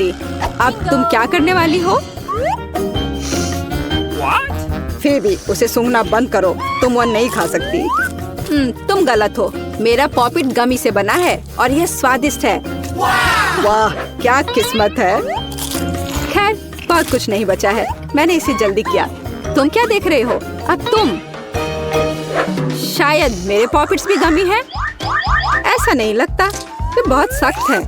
पाती। अब तुम क्या करने वाली हो? फेबी, उसे सूंघना बंद करो, तुम वो नहीं खा सकती। तुम गलत हो। मेरा पॉपिट गमी से बना है और यह स्वादिष्ट है। वाह, क्या किस्मत है। खैर, बहुत कुछ नहीं बचा है। मैंने इसे जल्दी किया। तुम क्या देख रहे हो? अब तुम। शायद मेरे पॉपिट्स भी गमी है। ऐसा नहीं लगता, ये बहुत सख्त है।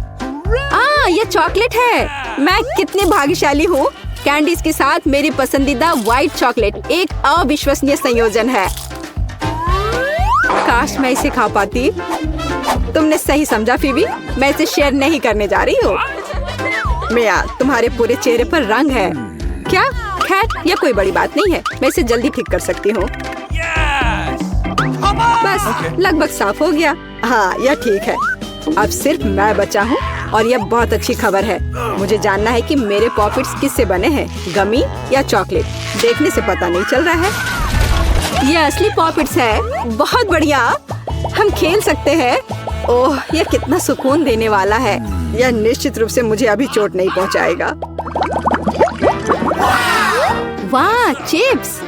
ये चॉकलेट है। मैं कितनी भाग्यशाली हूँ। कैंडीज के साथ मेरी पसंदीदा व्हाइट चॉकलेट एक अविश्वसनीय संयोजन है। काश मैं इसे खा पाती। तुमने सही समझा फीबी, मैं इसे शेयर नहीं करने जा रही हूँ। मिया, तुम्हारे पूरे चेहरे पर रंग है। क्या? खैर, यह कोई बड़ी बात नहीं है। मैं इसे जल्दी ठीक कर सकती हूँ। बस लगभग साफ हो गया। हाँ, यह ठीक है। अब सिर्फ मैं बचा हूँ और यह बहुत अच्छी खबर है। मुझे जानना है कि मेरे पॉपिट्स किससे बने हैं, गमी या चॉकलेट। देखने से पता नहीं चल रहा है। ये असली पॉपिट्स है। बहुत बढ़िया, हम खेल सकते हैं। ओह, यह कितना सुकून देने वाला है। यह निश्चित रूप से मुझे अभी चोट नहीं पहुंचाएगा। वाह, चिप्स!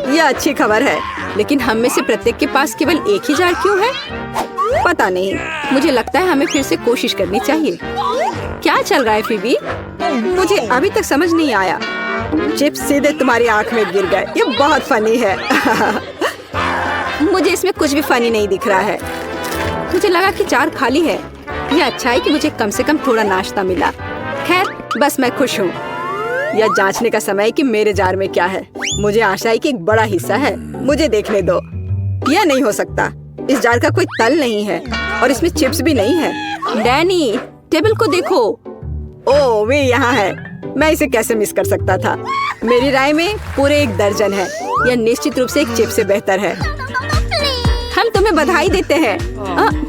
यह अच्छी खबर है। लेकिन हम में से प्रत्येक के पास केवल एक ही जार क्यों है? पता नहीं। मुझे लगता है हमें फिर से कोशिश करनी चाहिए। क्या चल रहा है फीबी? मुझे अभी तक समझ नहीं आया। चिप्स सीधे तुम्हारी आंख में गिर गए। ये बहुत फनी है। मुझे इसमें कुछ भी फनी नहीं दिख रहा है। मुझे लगा कि जार खाली है। यह अच्छा है कि मुझे कम से कम थोड़ा नाश्ता मिला। खैर, बस मैं खुश हूँ। यह जांचने का समय है कि मेरे जार में क्या है। मुझे आशा है कि एक बड़ा हिस्सा है। मुझे देखने दो। यह नहीं हो सकता। इस जार का कोई तल नहीं है और इसमें चिप्स भी नहीं है। डैनी, टेबल को देखो। ओह, वे यहाँ है। मैं इसे कैसे मिस कर सकता था। मेरी राय में पूरे 1 दर्जन है। यह निश्चित रूप से एक चिप्स से बेहतर है। हम तुम्हें बधाई देते हैं।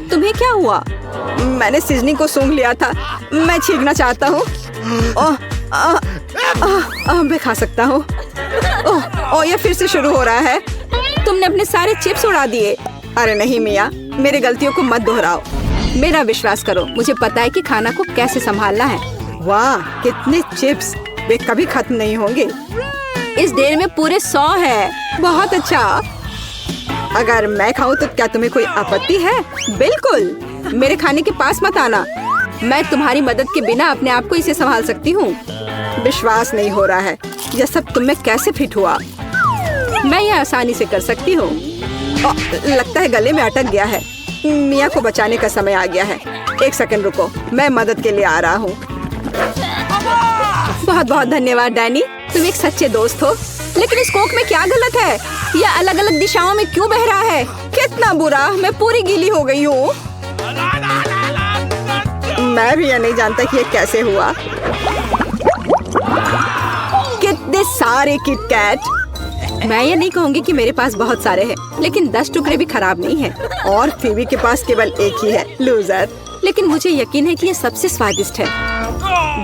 तुम्हें क्या हुआ? मैंने सीजनिंग को सूंघ लिया था। मैं छींकना चाहता हूँ। मैं खा सकता हूँ। यह फिर से शुरू हो रहा है। तुमने अपने सारे चिप्स उड़ा दिए। अरे नहीं मिया, मेरी गलतियों को मत दोहराओ। मेरा विश्वास करो, मुझे पता है कि खाना को कैसे संभालना है। वाह, कितने चिप्स! वे कभी खत्म नहीं होंगे। इस ढेर में पूरे 100 है। बहुत अच्छा। अगर मैं खाऊं तो क्या तुम्हें कोई आपत्ति है? बिल्कुल। मेरे खाने के पास मत आना। मैं तुम्हारी मदद के बिना अपने आप को इसे संभाल सकती हूँ। विश्वास नहीं हो रहा है। यह सब तुम में कैसे फिट हुआ? मैं यह आसानी से कर सकती हूँ। लगता है गले में अटक गया है। मिया को बचाने का समय आ गया है। 1 सेकंड रुको, मैं मदद के लिए आ रहा हूँ। बहुत बहुत धन्यवाद डैनी, तुम एक सच्चे दोस्त हो। लेकिन इस कोक में क्या गलत है? यह अलग अलग दिशाओं में क्यों बह रहा है? कितना बुरा, मैं पूरी गीली हो गई हूँ। मैं भी यह नहीं जानता कि यह कैसे हुआ। कितने सारे किटकैट! मैं ये नहीं कहूँगी कि मेरे पास बहुत सारे हैं, लेकिन 10 टुकड़े भी खराब नहीं हैं। और फीबी के पास केवल एक ही है, लूजर। लेकिन मुझे यकीन है कि ये सबसे स्वादिष्ट है।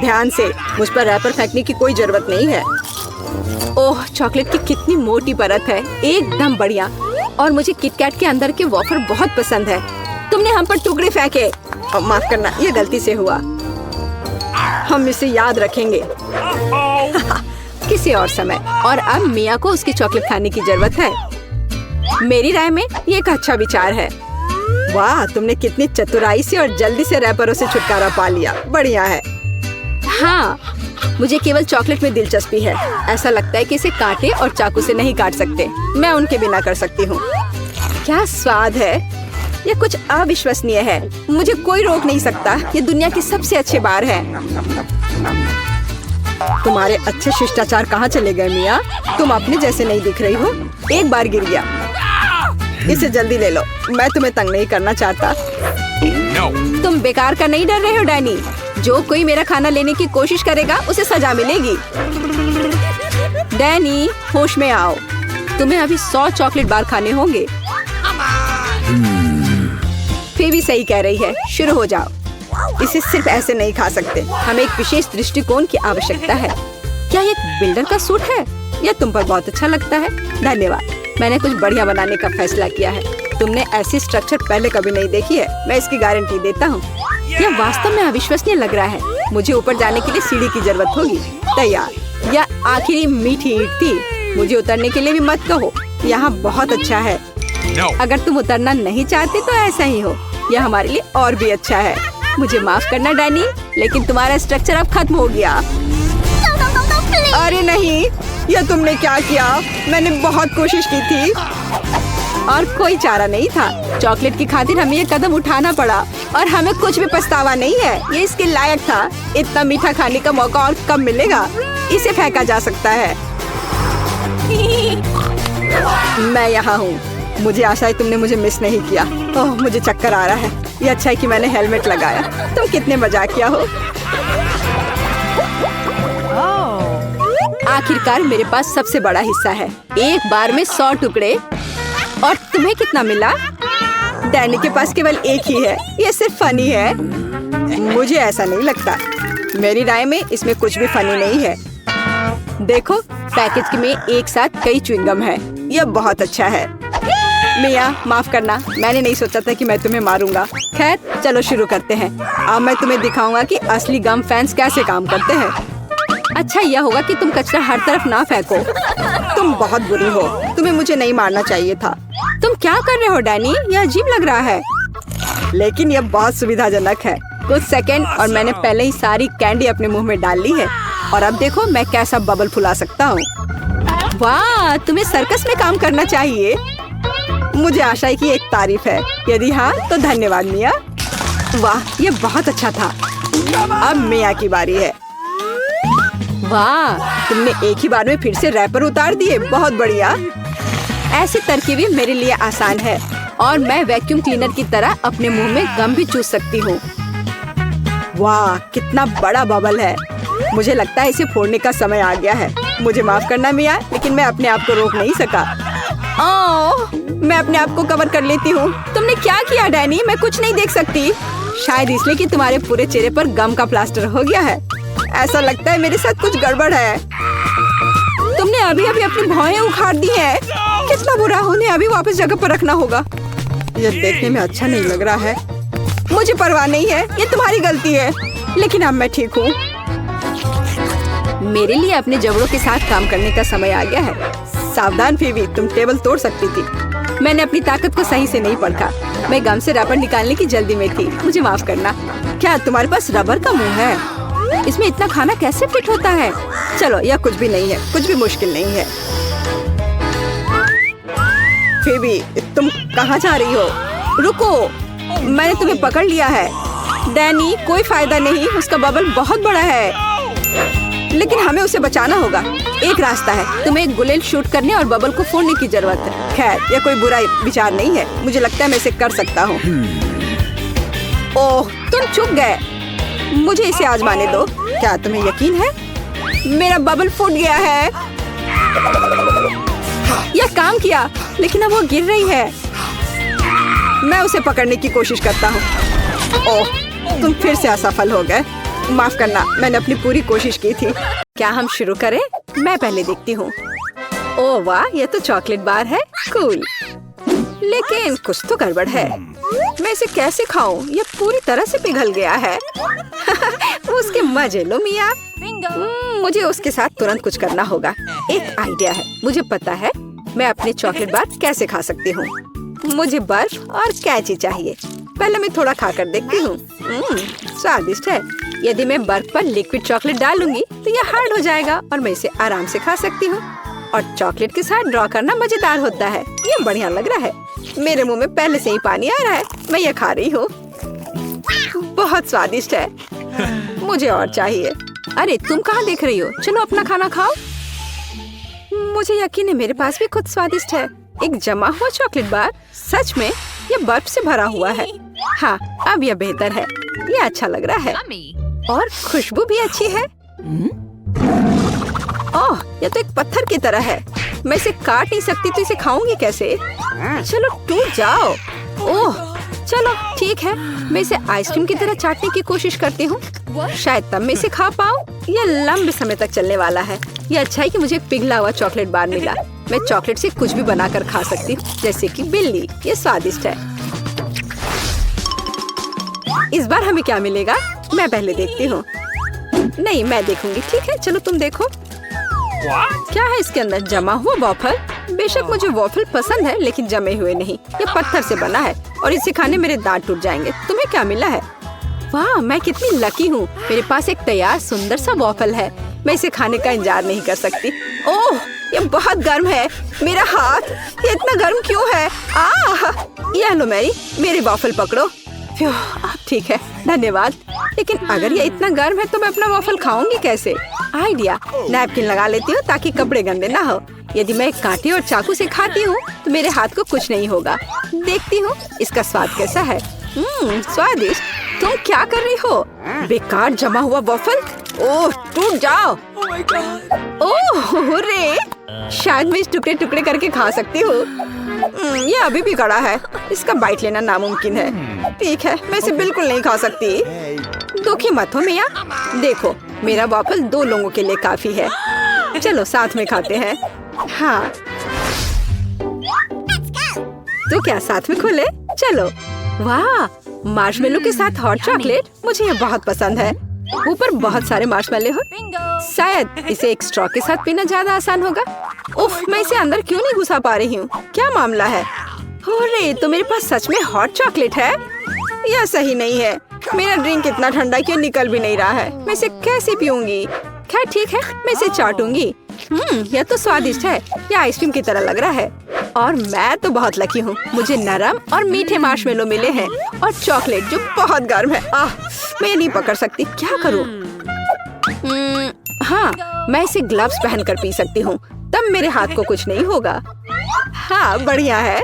ध्यान से, मुझ पर रैपर फेंकने की कोई जरूरत नहीं है। ओह, चॉकलेट की कितनी मोटी परत है, एकदम बढ़िया। और मुझे किटकैट के अंदर के वॉफर बहुत पसंद है। तुमने हम पर टुकड़े फेंके। माफ करना, ये गलती से हुआ। हम इसे याद रखेंगे। किसी और समय। और अब मिया को उसकी चॉकलेट खाने की जरूरत है। मेरी राय में ये एक अच्छा विचार है। वाह, तुमने कितनी चतुराई से और जल्दी से रैपरों से छुटकारा पा लिया। बढ़िया है। हाँ, मुझे केवल चॉकलेट में दिलचस्पी है। ऐसा लगता है कि इसे कांटे और चाकू से नहीं काट सकते। मैं उनके बिना कर सकती हूँ। क्या स्वाद है! ये कुछ अविश्वसनीय है। मुझे कोई रोक नहीं सकता। ये दुनिया की सबसे अच्छे बार है। तुम्हारे अच्छे शिष्टाचार कहाँ चले गए मिया? तुम अपने जैसे नहीं दिख रही हो। एक बार गिर गया। इसे जल्दी ले लो, मैं तुम्हें तंग नहीं करना चाहता। तुम बेकार का नहीं डर रहे हो डैनी? जो कोई मेरा खाना लेने की कोशिश करेगा उसे सजा मिलेगी। डैनी, होश में आओ। तुम्हें अभी 100 चॉकलेट बार खाने होंगे। फेबी सही कह रही है, शुरू हो जाओ। इसे सिर्फ ऐसे नहीं खा सकते। हमें एक विशेष दृष्टिकोण की आवश्यकता है। क्या ये बिल्डर का सूट है? यह तुम पर बहुत अच्छा लगता है। धन्यवाद। मैंने कुछ बढ़िया बनाने का फैसला किया है। तुमने ऐसी स्ट्रक्चर पहले कभी नहीं देखी है। मैं इसकी गारंटी देता हूँ। यह वास्तव में अविश्वसनीय लग रहा है। मुझे ऊपर जाने के लिए सीढ़ी की जरूरत होगी। तैयार। यह आखिरी मीठी ईंट थी। मुझे उतरने के लिए भी मत कहो। यहाँ बहुत अच्छा है। अगर तुम उतरना नहीं चाहते तो ऐसा ही हो। यह हमारे लिए और भी अच्छा है। मुझे माफ करना डैनी, लेकिन तुम्हारा स्ट्रक्चर अब खत्म हो गया। अरे नहीं, यह तुमने क्या किया? मैंने बहुत कोशिश की थी और कोई चारा नहीं था। चॉकलेट की खातिर हमें ये कदम उठाना पड़ा और हमें कुछ भी पछतावा नहीं है। ये इसके लायक था। इतना मीठा खाने का मौका और कब मिलेगा? इसे फेंका जा सकता है। मैं यहाँ हूँ। मुझे आशा है तुमने मुझे मिस नहीं किया। ओह, मुझे चक्कर आ रहा है। ये अच्छा है कि मैंने हेलमेट लगाया। तुम कितने मजाकिया हो। आखिरकार मेरे पास सबसे बड़ा हिस्सा है। एक बार में 100 टुकड़े। और तुम्हें कितना मिला? डैनी के पास केवल एक ही है। ये सिर्फ फनी है। मुझे ऐसा नहीं लगता। मेरी राय में इसमें कुछ भी फनी नहीं है। देखो, पैकेज में एक साथ कई च्युइंगम है। यह बहुत अच्छा है। मिया, माफ करना, मैंने नहीं सोचा था कि मैं तुम्हें मारूंगा। खैर, चलो शुरू करते हैं। अब मैं तुम्हें दिखाऊंगा कि असली गम फैंस कैसे काम करते हैं। अच्छा यह होगा कि तुम कचरा हर तरफ ना फेंको। तुम बहुत बुरी हो। तुम्हें मुझे नहीं मारना चाहिए था। तुम क्या कर रहे हो डैनी? यह अजीब लग रहा है। लेकिन यह बहुत सुविधाजनक है। कुछ सेकंड और मैंने पहले ही सारी कैंडी अपने मुंह में डाल ली है। और अब देखो मैं कैसा बबल फुला सकता हूँ। वाह, तुम्हें सर्कस में काम करना चाहिए। मुझे आशा है कि एक तारीफ है। यदि हाँ तो धन्यवाद मिया। वाह, यह बहुत अच्छा था। अब मिया की बारी है। वाह, तुमने एक ही बार में फिर से रैपर उतार दिए। बहुत बढ़िया। ऐसी तरकीबें मेरे लिए आसान है और मैं वैक्यूम क्लीनर की तरह अपने मुंह में गम भी चूस सकती हूँ। वाह, कितना बड़ा बबल है। मुझे लगता है इसे फोड़ने का समय आ गया है। मुझे माफ करना मिया, लेकिन मैं अपने आप को रोक नहीं सका। ओह, मैं अपने आप को कवर कर लेती हूँ। तुमने क्या किया डैनी? मैं कुछ नहीं देख सकती। शायद इसलिए कि तुम्हारे पूरे चेहरे पर गम का प्लास्टर हो गया है। ऐसा लगता है मेरे साथ कुछ गड़बड़ है। तुमने अभी अभी अपनी भौहें उखाड़ दी हैं। कितना बुरा। उन्हें अभी वापस जगह पर रखना होगा। यह देखने में अच्छा नहीं लग रहा है। मुझे परवाह नहीं है, ये तुम्हारी गलती है। लेकिन अब मैं ठीक हूँ। मेरे लिए अपने जबड़ों के साथ काम करने का समय आ गया है। सावधान फीबी, तुम टेबल तोड़ सकती थी। मैंने अपनी ताकत को सही से नहीं परखा। मैं गम से रबर निकालने की जल्दी में थी। मुझे माफ करना। क्या तुम्हारे पास रबर का मुंह है? इसमें इतना खाना कैसे फिट होता है? चलो, यह कुछ भी नहीं है। कुछ भी मुश्किल नहीं है। फीबी, तुम कहाँ जा रही हो? रुको, मैंने तुम्हें पकड़ लिया है। डैनी, कोई फायदा नहीं। उसका बबल बहुत बड़ा है, लेकिन हमें उसे बचाना होगा। एक रास्ता है, तुम्हें एक गुलेल शूट करने और बबल को फोड़ने की जरूरत है। खैर, यह कोई बुरा विचार नहीं है। मुझे लगता है मैं इसे कर सकता हूँ। ओह, तुम चुप गए। मुझे इसे आजमाने दो। क्या तुम्हें यकीन है? मेरा बबल फूट गया है। यह काम किया, लेकिन अब वो गिर रही है। मैं उसे पकड़ने की कोशिश करता हूँ। ओह, तुम फिर से असफल हो गए। माफ करना, मैंने अपनी पूरी कोशिश की थी। क्या हम शुरू करें? मैं पहले देखती हूँ। ओह वाह, ये तो चॉकलेट बार है। कूल। लेकिन कुछ तो गड़बड़ है। मैं इसे कैसे खाऊं? ये पूरी तरह से पिघल गया है। उसके मजे लो मिया। मुझे उसके साथ तुरंत कुछ करना होगा। एक आइडिया है। मुझे पता है मैं अपने चॉकलेट बार कैसे खा सकती हूँ। मुझे बर्फ और कैची चाहिए। पहले मैं थोड़ा खाकर देखती हूँ। स्वादिष्ट है। यदि मैं बर्फ पर लिक्विड चॉकलेट डालूंगी तो यह हार्ड हो जाएगा और मैं इसे आराम से खा सकती हूँ। और चॉकलेट के साथ ड्रॉ करना मजेदार होता है। ये बढ़िया लग रहा है। मेरे मुंह में पहले से ही पानी आ रहा है। मैं ये खा रही हूँ। बहुत स्वादिष्ट है। मुझे और चाहिए। अरे तुम कहाँ देख रही हो? चलो अपना खाना खाओ। मुझे यकीन है मेरे पास भी कुछ स्वादिष्ट है। एक जमा हुआ चॉकलेट बार। सच में ये बर्फ से भरा हुआ है। हाँ, अब यह बेहतर है। ये अच्छा लग रहा है और खुशबू भी अच्छी है। ओह, ये तो एक पत्थर की तरह है। मैं इसे काट नहीं सकती तो इसे खाऊंगी कैसे? चलो टूट जाओ। ओह, चलो ठीक है। मैं इसे आइसक्रीम की तरह चाटने की कोशिश करती हूँ। शायद तब मैं इसे खा पाऊँ। यह लंबे समय तक चलने वाला है। ये अच्छा है कि मुझे पिघला हुआ चॉकलेट बार मिला। मैं चॉकलेट से कुछ भी बनाकर खा सकती हूँ, जैसे कि बिल्ली। ये स्वादिष्ट है। इस बार हमें क्या मिलेगा? मैं पहले देखती हूँ। नहीं, मैं देखूंगी। ठीक है, चलो तुम देखो। क्या है इसके अंदर? जमा हुआ वॉफल। बेशक मुझे वॉफल पसंद है, लेकिन जमे हुए नहीं। ये पत्थर से बना है और इसे खाने मेरे दांत टूट जाएंगे। तुम्हें क्या मिला है? वाह, मैं कितनी लकी हूँ। मेरे पास एक तैयार सुंदर सा वॉफल है। मैं इसे खाने का इंतजार नहीं कर सकती। ओह, ये बहुत गर्म है। मेरा हाथ, ये इतना गर्म क्यों है? ये लो मैरी, मेरे वॉफल पकड़ो। ठीक है, धन्यवाद। लेकिन अगर ये इतना गर्म है तो मैं अपना वॉफल खाऊंगी कैसे? आइडिया, नैपकिन लगा लेती हूँ ताकि कपड़े गंदे ना हो। यदि मैं कांटे और चाकू से खाती हूँ तो मेरे हाथ को कुछ नहीं होगा। देखती हूँ इसका स्वाद कैसा है। स्वादिष्ट। तुम क्या कर रही हो? बेकार जमा हुआ वॉफल। ओह, टूट जाओ। ओह रे, शायद मैं इस टुकड़े टुकड़े करके खा सकती हूँ। ये अभी भी कड़ा है। इसका बाइट लेना नामुमकिन है। ठीक है, मैं इसे बिल्कुल नहीं खा सकती। दुखी मत हो मिया। देखो, मेरा वॉफल 2 लोगों के लिए काफी है। चलो साथ में खाते हैं। हाँ, तो क्या साथ में खोले? चलो। वाह, मार्शमेलो के साथ हॉट चॉकलेट। मुझे ये बहुत पसंद है। ऊपर बहुत सारे मार्शमेलो हो। शायद इसे एक स्ट्रॉ के साथ पीना ज्यादा आसान होगा। उफ, मैं इसे अंदर क्यों नहीं घुसा पा रही हूँ? क्या मामला है? अरे, तो मेरे पास सच में हॉट चॉकलेट है? यह सही नहीं है। मेरा ड्रिंक इतना ठंडा क्यों निकल भी नहीं रहा है? मैं इसे कैसे पीऊंगी? खैर ठीक है, मैं इसे चाटूंगी। यह तो स्वादिष्ट है। यह आइसक्रीम की तरह लग रहा है। और मैं तो बहुत लकी हूँ। मुझे नरम और मीठे मार्शमेलो मिले हैं और चॉकलेट जो बहुत गर्म है। मैं नहीं पकड़ सकती। क्या करूँ? हाँ, मैं इसे ग्लव्स पहनकर पी सकती हूँ। तब मेरे हाथ को कुछ नहीं होगा। हाँ, बढ़िया है।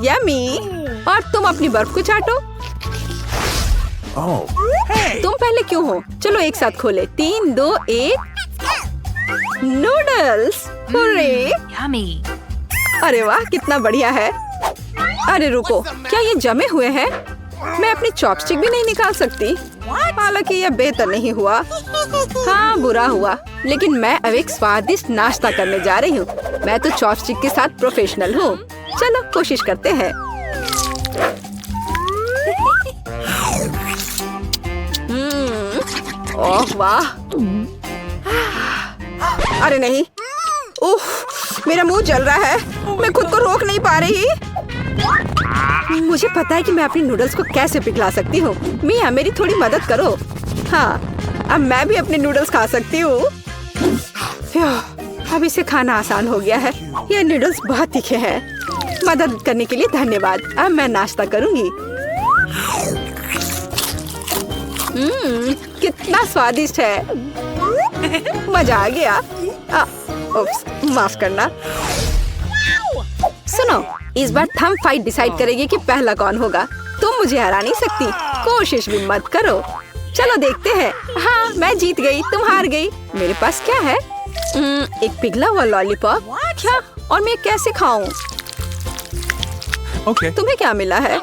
यम्मी। और तुम अपनी बर्फ को चाटो। तुम पहले क्यों हो? चलो एक साथ खोले। 3, 2, 1। नूडल्स। अरे वाह, कितना बढ़िया है। अरे रुको, क्या ये जमे हुए हैं? मैं अपनी चॉपस्टिक भी नहीं निकाल सकती। हालांकि यह बेहतर नहीं हुआ। हाँ, बुरा हुआ। लेकिन मैं अब एक स्वादिष्ट नाश्ता करने जा रही हूँ। मैं तो चॉपस्टिक के साथ प्रोफेशनल हूँ। चलो कोशिश करते हैं। ओह वाह। अरे नहीं। उफ, मेरा मुंह जल रहा है। मैं खुद को रोक नहीं पा रही। मुझे पता है कि मैं अपनी नूडल्स को कैसे पिघला सकती हूँ। मिया, मेरी थोड़ी मदद करो। हाँ, अब मैं भी अपने नूडल्स खा सकती हूँ। अब इसे खाना आसान हो गया है। ये नूडल्स बहुत तीखे हैं। मदद करने के लिए धन्यवाद। अब मैं नाश्ता करूँगी। कितना स्वादिष्ट है। मजा आ गया। उप्स, माफ करना। सुनो, इस बार थंब फाइट डिसाइड करेगी कि पहला कौन होगा। तुम मुझे हरा नहीं सकती। कोशिश भी मत करो। चलो देखते हैं। हाँ, मैं जीत गई, तुम हार गई। मेरे पास क्या है? एक पिघला हुआ लॉलीपॉप। क्या? और मैं कैसे खाऊं? तुम्हें क्या मिला है?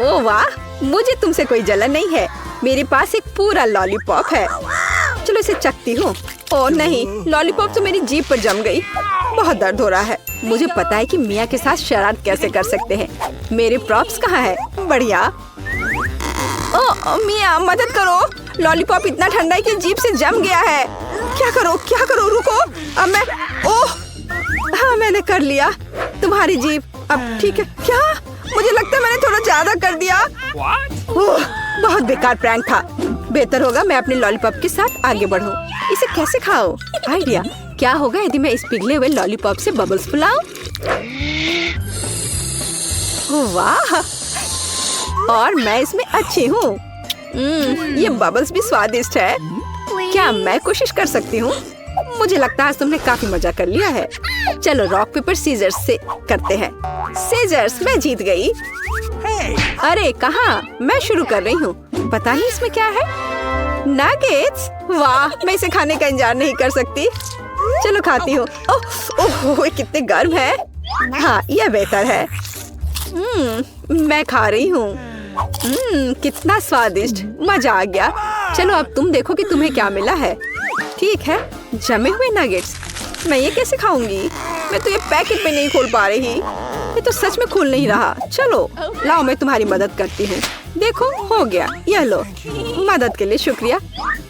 ओह वाह, मुझे तुमसे कोई जलन नहीं है। मेरे पास एक पूरा लॉलीपॉप है। चलो इसे चखती हूँ। ओह नहीं, लॉलीपॉप तो मेरी जीभ पर जम गई। बहुत दर्द हो रहा है। मुझे पता है कि मिया के साथ शरारत कैसे कर सकते हैं। मेरे प्रॉप्स कहाँ है? बढ़िया। ओह मिया, मदद करो। लॉलीपॉप इतना ठंडा है कि जीभ से जम गया है। क्या करो, क्या करो? रुको, अब मैं। ओह हाँ, मैंने कर लिया। तुम्हारी जीभ अब ठीक है। क्या? मुझे लगता है मैंने थोड़ा ज्यादा कर दिया। ओह, बहुत बेकार प्रैंक था। बेहतर होगा मैं अपने लॉलीपॉप के साथ आगे बढ़ूं। इसे कैसे खाओ? आइडिया, क्या होगा यदि मैं इस पिघले हुए लॉलीपॉप से बबल्स फुलाऊं? वाह, और मैं इसमें अच्छी हूँ। ये बबल्स भी स्वादिष्ट है। क्या मैं कोशिश कर सकती हूँ? मुझे लगता है आज तुमने काफी मजा कर लिया है। चलो रॉक पेपर सीजर्स से करते हैं। सीजर्स, मैं जीत गई। अरे कहाँ? मैं शुरू कर रही हूँ। पता नहीं इसमें क्या है। नगेट्स। वाह, मैं इसे खाने का इंतजार नहीं कर सकती। चलो खाती हूँ। ओह, कितने गर्म है। हाँ, यह बेहतर है। मैं खा रही हूँ। कितना स्वादिष्ट, मजा आ गया। चलो अब तुम देखो कि तुम्हें क्या मिला है। ठीक है, जमे हुए नगेट्स। मैं ये कैसे खाऊंगी? मैं तो ये पैकेट भी नहीं खोल पा रही। ये तो सच में खुल नहीं रहा। चलो लाओ, मैं तुम्हारी मदद करती हूँ। देखो हो गया, यह लो। मदद के लिए शुक्रिया।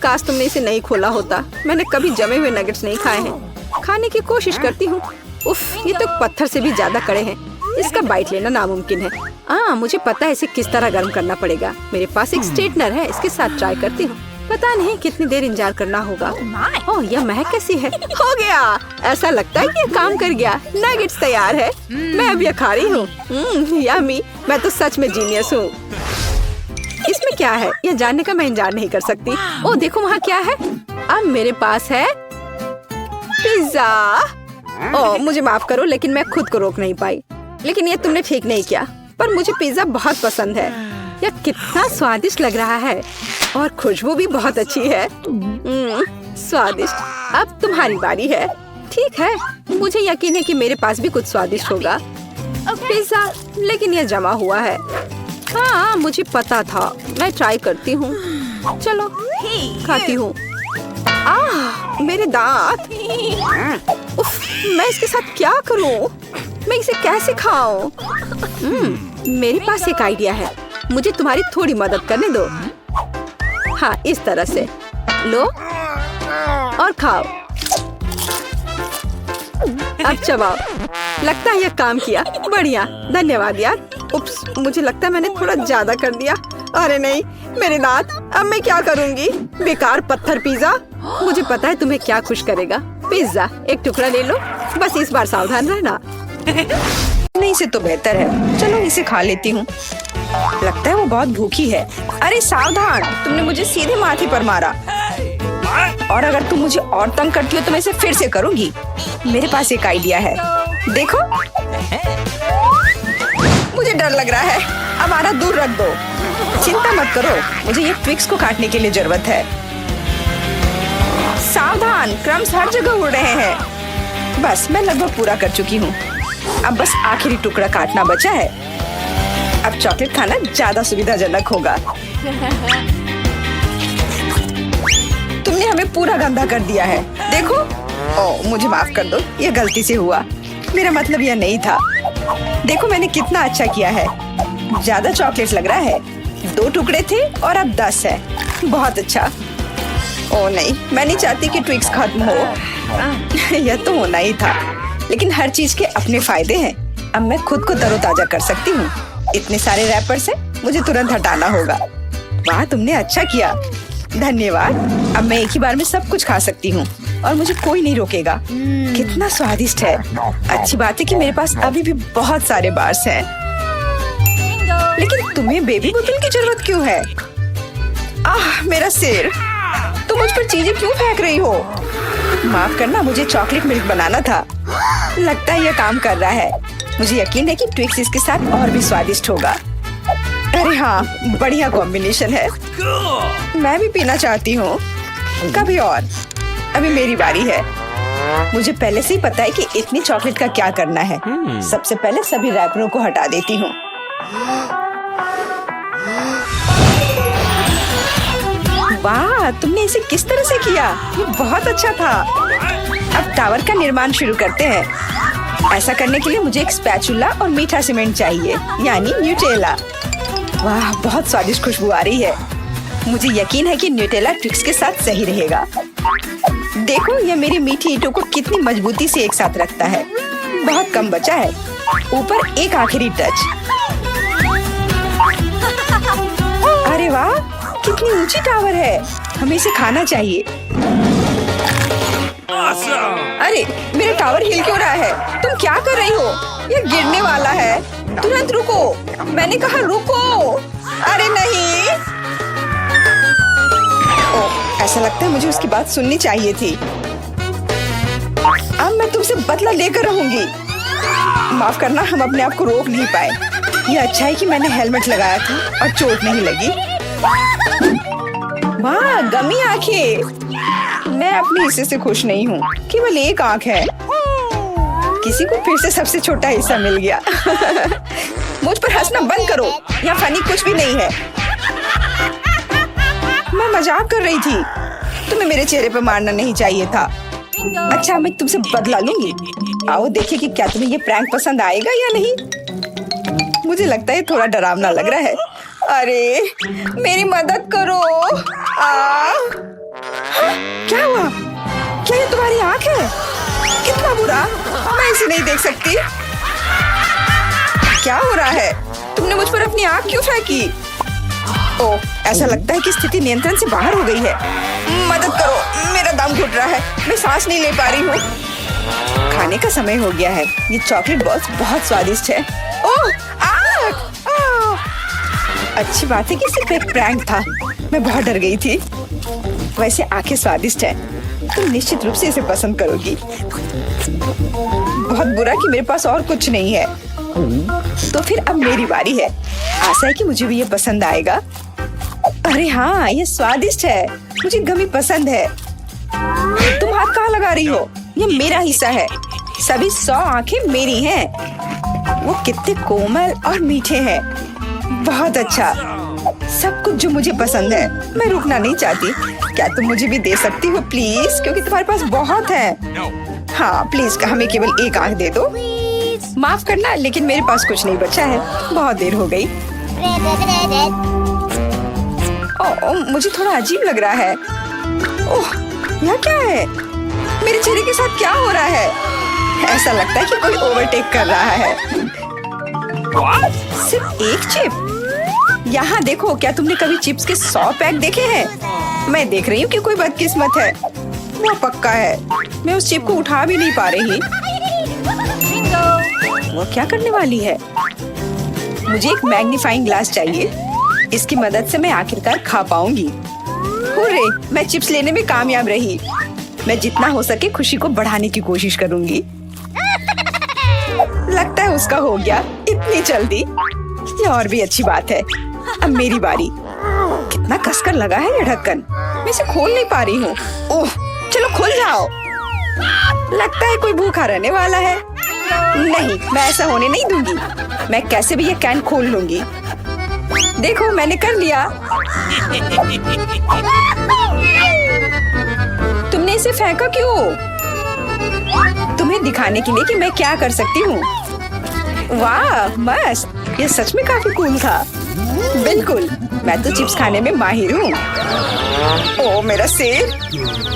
काश तुमने इसे नहीं खोला होता। मैंने कभी जमे हुए नगेट्स नहीं खाए हैं। खाने की कोशिश करती हूँ। उफ, ये तो पत्थर से भी ज्यादा कड़े हैं। इसका बाइट लेना नामुमकिन है। मुझे पता है इसे किस तरह गर्म करना पड़ेगा। मेरे पास एक स्ट्रेटनर है, इसके साथ ट्राई करती हूँ। पता नहीं कितनी देर इंतजार करना होगा। ओह, यह महक कैसी है। हो गया, ऐसा लगता है कि ये काम कर गया। नगेट्स तैयार है। मैं अब यह खा रही हूँ। यम्मी, मैं तो सच में जीनियस हूँ। इसमें क्या है यह जानने का मैं इंतजार नहीं कर सकती। ओह देखो वहाँ क्या है। अब मेरे पास है पिज्जा। ओह मुझे माफ करो, लेकिन मैं खुद को रोक नहीं पाई। लेकिन ये तुमने ठीक नहीं किया। पर मुझे पिज्जा बहुत पसंद है। यह कितना स्वादिष्ट लग रहा है और खुशबू भी बहुत अच्छी है। स्वादिष्ट। अब तुम्हारी बारी है। ठीक है, मुझे यकीन है कि मेरे पास भी कुछ स्वादिष्ट होगा। पिज्जा, लेकिन यह जमा हुआ है। हाँ मुझे पता था। मैं ट्राई करती हूँ। चलो खाती हूँ। मेरे दांत। उफ, मैं इसके साथ क्या करूँ? मैं इसे कैसे खाऊं? मेरे पास एक आइडिया है। मुझे तुम्हारी थोड़ी मदद करने दो। हाँ इस तरह से लो और खाओ। अब चबाओ। लगता है यह काम किया। बढ़िया, धन्यवाद यार। उप्स, मुझे लगता है मैंने थोड़ा ज्यादा कर दिया। अरे नहीं, मेरे दांत। अब मैं क्या करूंगी? बेकार पत्थर पिज्जा। मुझे पता है तुम्हें क्या खुश करेगा। पिज्जा, एक टुकड़ा ले लो। बस इस बार सावधान रहना। नहीं से तो बेहतर है। चलो इसे खा लेती हूँ। लगता है वो बहुत भूखी है। अरे सावधान, तुमने मुझे सीधे माथे पर मारा। और अगर तुम मुझे और तंग करती हो तो मैं इसे फिर से करूंगी। मेरे पास एक आइडिया है। देखो, मुझे डर लग रहा है। अब आरा दूर रख दो। चिंता मत करो, मुझे ये ट्विक्स को काटने के लिए जरूरत है। सावधान, क्रम्स हर जगह उड़ रहे हैं। बस मैं लगभग पूरा कर चुकी हूँ। अब बस आखिरी टुकड़ा काटना बचा है। अब चॉकलेट खाना ज्यादा सुविधाजनक होगा। तुमने हमें पूरा गंदा कर दिया है। देखो। ओह मुझे माफ कर दो, ये गलती से हुआ। मेरा मतलब यह नहीं था। देखो मैंने कितना अच्छा किया है। ज्यादा चॉकलेट लग रहा है। 2 टुकड़े थे और अब 10 है। बहुत अच्छा। ओह नहीं, मैं नहीं चाहती कि ट्विक्स खत्म हो। यह तो होना ही था। लेकिन हर चीज के अपने फायदे हैं। अब मैं खुद को तरोताजा कर सकती हूँ। इतने सारे रैपर से मुझे तुरंत हटाना होगा। वाह, तुमने अच्छा किया। धन्यवाद। अब मैं एक ही बार में सब कुछ खा सकती हूँ और मुझे कोई नहीं रोकेगा। कितना स्वादिष्ट है। अच्छी बात है कि मेरे पास अभी भी बहुत सारे बार्स हैं। लेकिन तुम्हें बेबी बोतल की जरूरत क्यों है? मेरा सिर। तुम मुझ पर चीजें क्यों फेंक रही हो? माफ करना, मुझे चॉकलेट मिल्क बनाना था। लगता है यह काम कर रहा है। मुझे यकीन है कि ट्विक्स इसके साथ और भी स्वादिष्ट होगा। अरे हाँ, बढ़िया कॉम्बिनेशन है। मैं भी पीना चाहती हूँ। कभी और। अभी मेरी बारी है। मुझे पहले से ही पता है कि इतनी चॉकलेट का क्या करना है। सबसे पहले सभी रैपरों को हटा देती हूँ। वाह, तुमने इसे किस तरह से किया? ये बहुत अच्छा था। अब टावर का निर्माण शुरू करते हैं। ऐसा करने के लिए मुझे एक स्पैचुला और मीठा सीमेंट चाहिए, यानी न्यूटेला। वाह, बहुत स्वादिष्ट खुशबू आ रही है। मुझे यकीन है कि न्यूटेला ट्विक्स के साथ सही रहेगा। देखो, यह मेरी मीठी ईंटों को कितनी मजबूती से एक साथ रखता है। बहुत कम बचा है। ऊपर एक आखिरी टच। अरे वाह, कितनी ऊंची टावर है। हमें इसे खाना चाहिए। अरे, मेरा टावर हिल क्यों रहा है? तुम क्या कर रही हो? ये गिरने वाला है। तुरंत रुको। मैंने कहा रुको। अरे नहीं। ओह, ऐसा लगता है मुझे उसकी बात सुननी चाहिए थी। अब मैं तुमसे बदला लेकर रहूंगी। माफ करना, हम अपने आप को रोक नहीं पाए। ये अच्छा है कि मैंने हेलमेट लगाया था और चोट नहीं लगी। वाह, गमी आंखें। मैं अपने हिस्से से खुश नहीं हूँ। केवल एक आंख है। किसी को फिर से सबसे छोटा हिस्सा मिल गया। मुझ पर हंसना बंद करो। यहाँ फनी कुछ भी नहीं है। मैं मजाक कर रही थी। तुम्हें मेरे चेहरे पर मारना नहीं चाहिए था। अच्छा, मैं तुमसे बदला लूंगी। आओ देखिए कि क्या तुम्हें ये प्रैंक पसंद आएगा या नहीं। मुझे लगता है थोड़ा डरावना लग रहा है। अरे मेरी मदद करो। क्या हुआ? क्या ये तुम्हारी आँख है? कितना बुरा, मैं इसे नहीं देख सकती। क्या हो रहा है? तुमने मुझ पर अपनी आँख क्यों फेंकी? ओह, ऐसा लगता है कि स्थिति नियंत्रण से बाहर हो गई है। मदद करो, मेरा दम घुट रहा है, मैं सांस नहीं ले पा रही हूँ। खाने का समय हो गया है। ये चॉकलेट बॉल्स बहुत स्वादिष्ट है। ओह, अच्छी बात है कि सिर्फ एक प्रैंक था। मैं बहुत डर गई थी। वैसे आंखें स्वादिष्ट है, तुम निश्चित रूप से इसे पसंद करोगी। बहुत बुरा कि मेरे पास और कुछ नहीं है। तो फिर अब मेरी बारी है। आशा है कि मुझे भी ये पसंद आएगा। अरे हाँ, ये स्वादिष्ट है, मुझे गमी पसंद है। तुम हाथ कहाँ लगा रही हो? ये मेरा हिस्सा है। सभी 100 आंखें मेरी हैं। वो कितने कोमल और मीठे हैं। बहुत अच्छा, सब कुछ जो मुझे पसंद है। मैं रुकना नहीं चाहती। क्या तुम मुझे भी दे सकती हो प्लीज? क्योंकि तुम्हारे पास बहुत है। हाँ प्लीज, हमें केवल एक आंख दे दो। माफ करना, लेकिन मेरे पास कुछ नहीं बचा है। बहुत देर हो गई। मुझे थोड़ा अजीब लग रहा है। ओह, यह क्या है? मेरे चेहरे के साथ क्या हो रहा है? ऐसा लगता है कि कोई ओवरटेक कर रहा है। सिर्फ एक चिप? यहाँ देखो, क्या तुमने कभी चिप्स के 100 पैक देखे हैं? मैं देख रही हूँ कि कोई बदकिस्मत है। वो पक्का है। मैं उस चिप को उठा भी नहीं पा रही। वो क्या करने वाली है? मुझे एक मैग्नीफाइंग ग्लास चाहिए। इसकी मदद से मैं आखिरकार खा पाऊंगी। हुर्रे, मैं चिप्स लेने में कामयाब रही। मैं जितना हो सके खुशी को बढ़ाने की कोशिश करूंगी। लगता है उसका हो गया इतनी जल्दी। ये और भी अच्छी बात है। अब मेरी बारी। कितना कसकर लगा है ये ढक्कन। मैं इसे खोल नहीं पा रही हूँ। ओह, चलो खुल जाओ। लगता है कोई भूखा रहने वाला है। नहीं, मैं ऐसा होने नहीं दूंगी। मैं कैसे भी ये कैन खोल लूंगी। देखो, मैंने कर लिया। तुमने इसे फेंका क्यों? तुम्हें दिखाने के लिए कि मैं क्या कर सकती हूँ। वाह, मस्त। ये सच में काफी कूल था। बिल्कुल, मैं तो चिप्स खाने में माहिर हूँ। ओह मेरा सिर,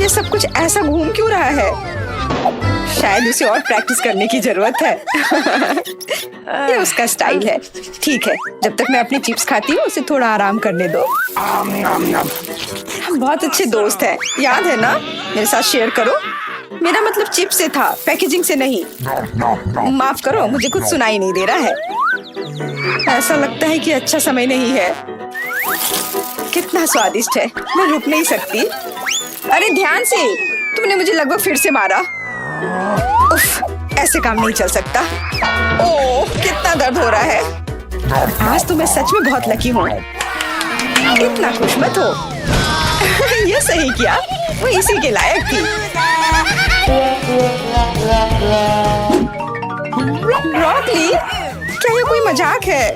ये सब कुछ ऐसा घूम क्यों रहा है? शायद उसे और प्रैक्टिस करने की जरूरत है। ये उसका स्टाइल है। ठीक है, जब तक मैं अपनी चिप्स खाती हूँ उसे थोड़ा आराम करने दो। हम बहुत अच्छे दोस्त हैं, याद है ना? मेरे साथ शेयर करो। मेरा मतलब चिप्स से था, पैकेजिंग से नहीं। माफ करो, मुझे कुछ सुनाई नहीं दे रहा है। ऐसा लगता है कि अच्छा समय नहीं है। कितना स्वादिष्ट है, मैं रुक नहीं सकती। अरे ध्यान से, तुमने मुझे लगभग फिर से मारा। उफ, ऐसे काम नहीं चल सकता। ओह, कितना दर्द हो रहा है। आज तो मैं सच में बहुत लकी हूँ। इतना खुश मत हो। ये सही किया, वो इसी के लायक थी। ब्रोकली, क्या ये कोई मजाक है?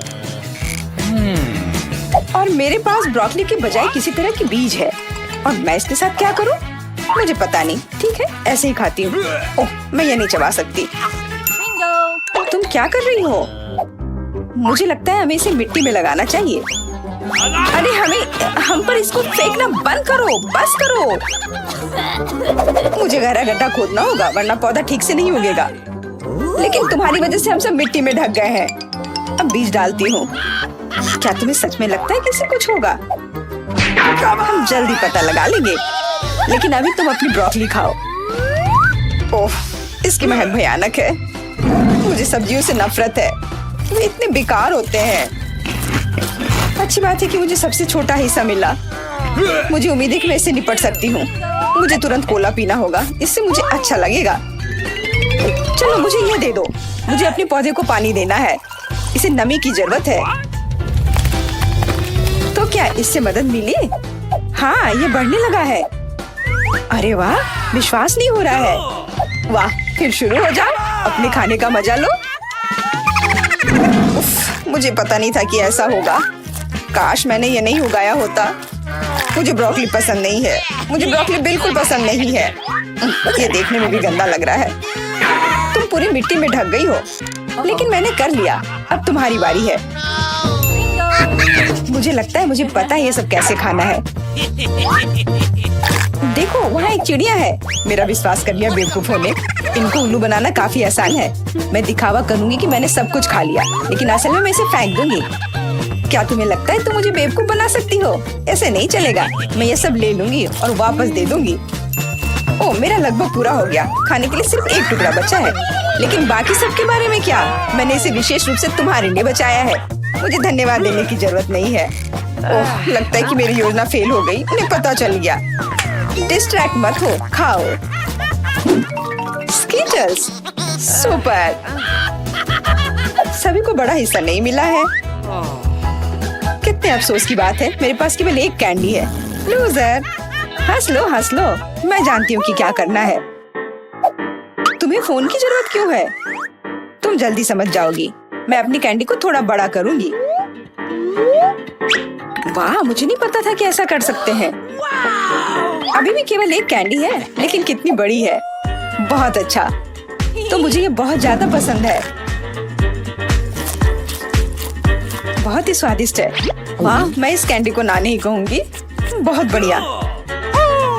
और मेरे पास ब्रोकली के बजाय किसी तरह के बीज है, और मैं इसके साथ क्या करूं? मुझे पता नहीं। ठीक है, ऐसे ही खाती हूँ। ओह, मैं ये नहीं चबा सकती। तुम क्या कर रही हो? मुझे लगता है हमें इसे मिट्टी में लगाना चाहिए। अरे हम पर इसको फेंकना बंद करो, बस करो। मुझे गहरा गड्ढा खोदना होगा, वरना पौधा ठीक से नहीं उगेगा। लेकिन तुम्हारी वजह से हम सब मिट्टी में ढक गए हैं। अब बीज डालती हूँ। क्या तुम्हें सच में लगता है कि इससे कुछ होगा? हम जल्दी पता लगा लेंगे। लेकिन अभी तुम अपनी ब्रोकली खाओ। ओह, इसकी महक भयानक है। मुझे सब्जियों से नफरत है, वे इतने बेकार होते हैं। अच्छी बात है कि मुझे सबसे छोटा हिस्सा मिला। मुझे उम्मीद है कि मैं इससे निपट सकती हूँ। मुझे तुरंत कोला पीना होगा, इससे मुझे अच्छा लगेगा। चलो मुझे ये दे दो। मुझे अपने पौधे को पानी देना है, इसे नमी की जरूरत है। तो क्या इससे मदद मिली? हाँ, ये बढ़ने लगा है। अरे वाह, विश्वास नहीं हो रहा है। वाह, फिर शुरू हो जाओ, अपने खाने का मजा लो। उफ, मुझे पता नहीं था कि ऐसा होगा। काश मैंने ये नहीं उगाया होता। मुझे ब्रोकली पसंद नहीं है। मुझे ब्रोकली बिल्कुल पसंद नहीं है। ये देखने में भी गंदा लग रहा है। तुम पूरी मिट्टी में ढक गई हो, लेकिन मैंने कर लिया। अब तुम्हारी बारी है। मुझे लगता है मुझे पता है ये सब कैसे खाना है। देखो वहाँ एक चिड़िया है। मेरा विश्वास कर लिया बेवकूफ होने। इनको उल्लू बनाना काफी आसान है। मैं दिखावा करूंगी कि मैंने सब कुछ खा लिया, लेकिन असल में मैं इसे फेंक दूंगी। क्या तुम्हें लगता है तुम मुझे बेवकूफ बना सकती हो? ऐसे नहीं चलेगा। मैं ये सब ले लूंगी और वापस दे दूंगी। ओह, मेरा लगभग पूरा हो गया। खाने के लिए सिर्फ एक टुकड़ा बचा है, लेकिन बाकी सब के बारे में क्या? मैंने इसे विशेष रूप से तुम्हारे लिए बचाया है। मुझे धन्यवाद देने की जरूरत नहीं है। ओह, लगता है कि मेरी योजना फेल हो गई। उन्हें पता चल गया। डिस्ट्रैक्ट मत हो, खाओ। Skittles, super. सभी को बड़ा हिस्सा नहीं मिला है। कितने अफसोस की बात है, मेरे पास केवल एक कैंडी है। लूजर। हंस लो, हंस लो। मैं जानती हूँ कि क्या करना है। तुम्हें फोन की जरूरत क्यों है? तुम जल्दी समझ जाओगी। मैं अपनी कैंडी को थोड़ा बड़ा करूंगी। वाह, मुझे नहीं पता था कि ऐसा कर सकते हैं। अभी भी केवल एक कैंडी है, लेकिन कितनी बड़ी है। बहुत अच्छा। तो मुझे ये बहुत ज्यादा पसंद है। बहुत ही स्वादिष्ट है। वाह, मैं इस कैंडी को ना नहीं कहूंगी। बहुत बढ़िया।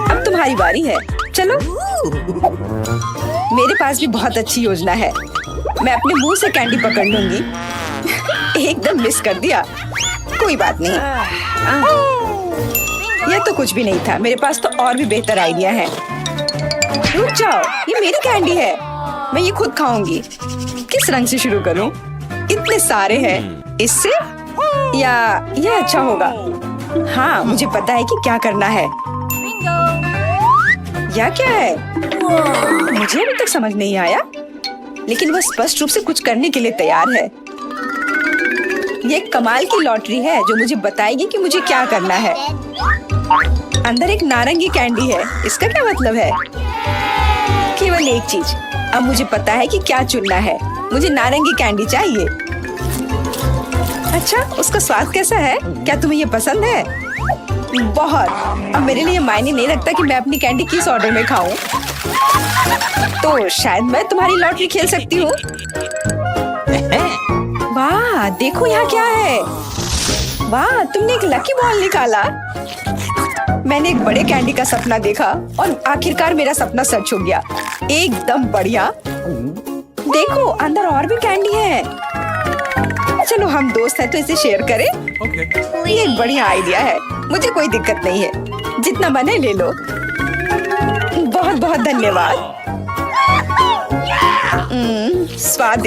अब तुम्हारी बारी है। चलो। मेरे पास भी बहुत अच्छी योजना है। मैं अपने मुंह से कैंडी पकड़ लूंगी। एकदम मिस कर दिया। कोई बात नहीं। यह तो कुछ भी नहीं था। मेरे पास तो और भी बेहतर आइडिया है। रुक जाओ, ये मेरी कैंडी है। मैं ये खुद खाऊंगी। किस रंग से शुरू करूं? इतने सारे हैं। इससे या ये अच्छा होगा? हाँ, मुझे पता है कि क्या करना है। या क्या है? मुझे अभी तक समझ नहीं आया, लेकिन वह स्पष्ट रूप से कुछ करने के लिए तैयार है। ये एक कमाल की लॉटरी है जो मुझे बताएगी कि मुझे क्या करना है। अंदर एक नारंगी कैंडी है। इसका क्या मतलब है? केवल एक चीज। अब मुझे पता है कि क्या चुनना है। मुझे नारंगी कैंडी चाहिए। अच्छा, उसका स्वाद कैसा है? क्या तुम्हें ये पसंद है? बहुत। अब मेरे लिए मायने नहीं रखता कि मैं अपनी कैंडी किस ऑर्डर में खाऊं। तो शायद मैं तुम्हारी लॉटरी खेल सकती हूँ। वाह, देखो यहाँ क्या है। वाह, तुमने एक लकी बॉल निकाला। मैंने एक बड़े कैंडी का सपना देखा और आखिरकार मेरा सपना सच हो गया। एकदम बढ़िया। देखो, अंदर और भी कैंडी है। चलो, हम दोस्त हैं तो इसे शेयर करें। ये एक बढ़िया आइडिया है। मुझे कोई दिक्कत नहीं है। जितना बने ले लो। बहुत बहुत धन्यवाद। स्वाद